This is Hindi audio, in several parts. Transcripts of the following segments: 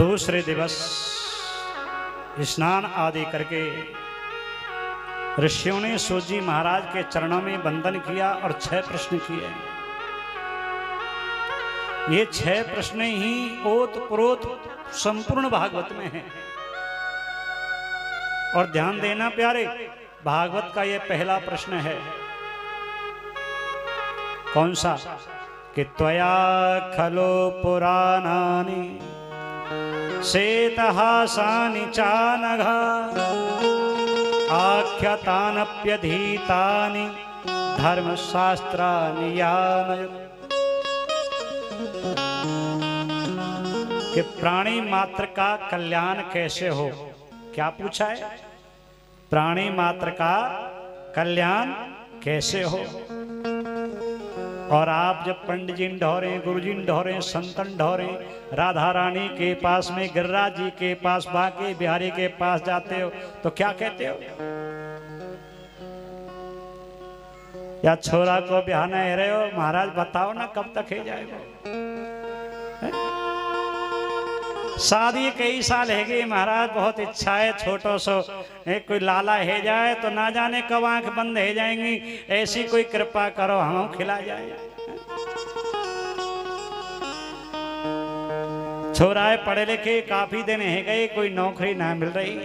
दूसरे दिवस स्नान आदि करके ऋषियों ने सूत जी महाराज के चरणों में वंदन किया और 6 प्रश्न किए। ये 6 प्रश्न ही ओत प्रोत संपूर्ण भागवत में हैं। और ध्यान देना प्यारे, भागवत का ये पहला प्रश्न है। कौन सा? कि त्वया खलो पुराणानि सेतहासानि चानघ आख्यातानप्यधीतानि धर्मशास्त्राणि यानय। कि प्राणी मात्र का कल्याण कैसे हो? क्या पूछा है? प्राणी मात्र का कल्याण कैसे हो? और आप जब पंडित जी ढोरे, गुरु जी ढोरे, संतन ढोरे, राधा रानी के पास में, गिरिराज जी के पास, बांके बिहारी के पास जाते हो तो क्या कहते हो? या छोरा को बिहाना है रहे हो, महाराज बताओ ना कब तक है जाएगा? शादी कई साल है गई महाराज, बहुत इच्छा है छोटो सो एक कोई लाला है जाए तो ना जाने कब आंख बंद है जाएंगी, ऐसी कोई कृपा करो हम खिला जाए। छोरा है पढ़े लिखे काफी दिन है गए, कोई नौकरी ना मिल रही।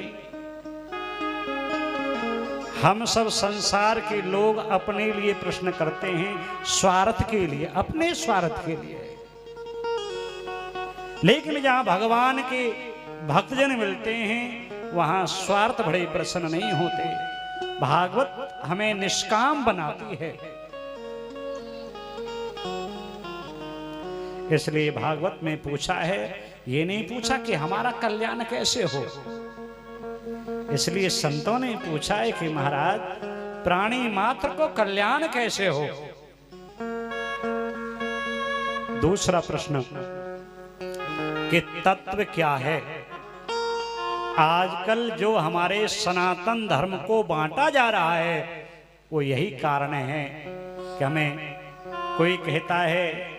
हम सब संसार के लोग अपने लिए प्रश्न करते हैं, स्वार्थ के लिए, अपने स्वार्थ के लिए। लेकिन जहां भगवान के भक्तजन मिलते हैं वहां स्वार्थ बड़े प्रसन्न नहीं होते। भागवत हमें निष्काम बनाती है। इसलिए भागवत में पूछा है, ये नहीं पूछा कि हमारा कल्याण कैसे हो। इसलिए संतों ने पूछा है कि महाराज प्राणी मात्र को कल्याण कैसे हो। दूसरा प्रश्न कि तत्व क्या है? आजकल जो हमारे सनातन धर्म को बांटा जा रहा है वो यही कारण है कि हमें कोई कहता है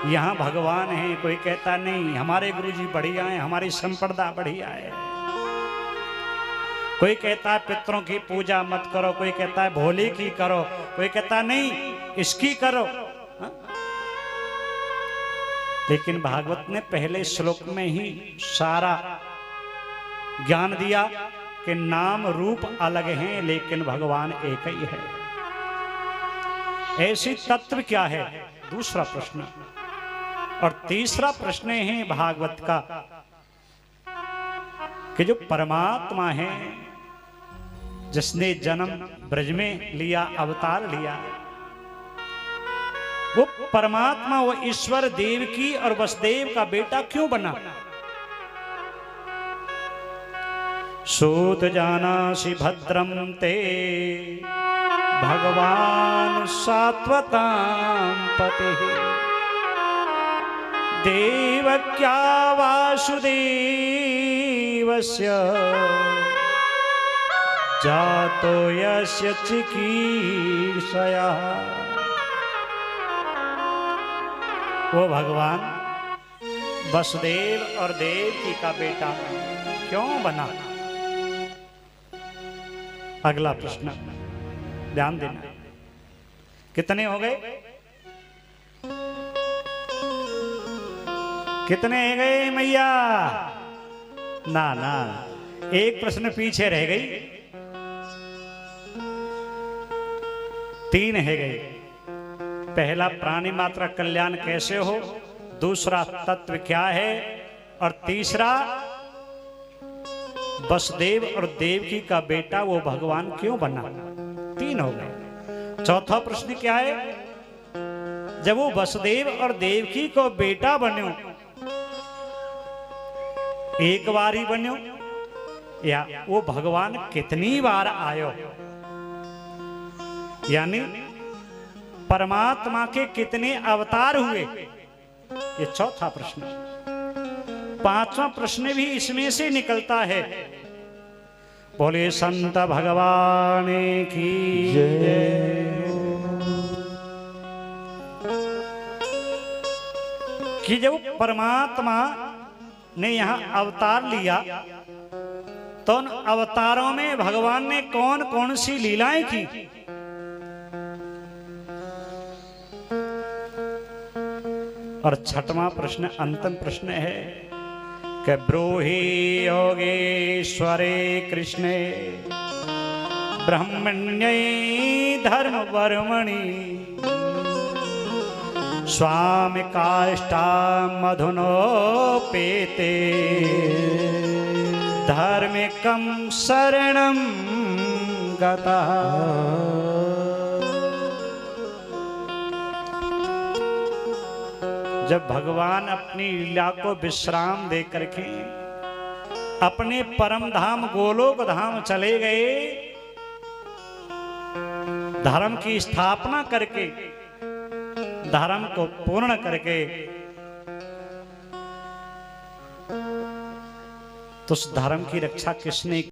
यहां भगवान है, कोई कहता नहीं हमारे गुरुजी बढ़िया हैं, हमारी संप्रदाय बढ़िया है। कोई कहता है पितरों की पूजा मत करो, कोई कहता है भोले की करो, कोई कहता नहीं इसकी करो। लेकिन भागवत ने पहले श्लोक में ही सारा ज्ञान दिया कि नाम रूप अलग हैं लेकिन भगवान एक ही है। ऐसी तत्व क्या है? दूसरा प्रश्न। और तीसरा प्रश्न है भागवत का कि जो परमात्मा है जिसने जन्म ब्रज में लिया, अवतार लिया, वो परमात्मा, वो ईश्वर देव की और वसुदेव का बेटा क्यों बना? सूत जानासि भद्रम ते भगवान सात्वतां पते देवक्या वासुदेवस्य जातो यस्य चिकीर्षया। वो भगवान वसुदेव और देवकी का बेटा क्यों बना? अगला प्रश्न ध्यान देना। कितने हो गए? कितने हो गए मैया? ना ना, एक प्रश्न पीछे रह गई, 3 है गई। पहला प्राणी मात्र कल्याण कैसे हो, दूसरा तत्व क्या है, और तीसरा वसुदेव और देवकी का बेटा वो भगवान क्यों बना। 3 हो गए। चौथा प्रश्न क्या है? जब वो वसुदेव और देवकी को बेटा बन्यो, एक बार ही बन्यो या वो भगवान कितनी बार आयो, यानी परमात्मा के कितने अवतार हुए, ये चौथा प्रश्न। 5वां प्रश्न भी इसमें से निकलता है। बोले संत भगवान की जय। कि जब परमात्मा ने यहां अवतार लिया, तो उन अवतारों में भगवान ने कौन कौन सी लीलाएं की? और छठवां प्रश्न, अंतिम प्रश्न है कि ब्रूहि योगेश्वरे कृष्णे ब्रह्मण्यै धर्म वर्मणि स्वामी काष्ठा मधुनोपेते धार्मिकं शरणं गतः। जब भगवान अपनी लीला को विश्राम दे करके अपने परम धाम गोलोक धाम चले गए, धर्म की स्थापना करके, धर्म को पूर्ण करके, तो उस धर्म की रक्षा किसने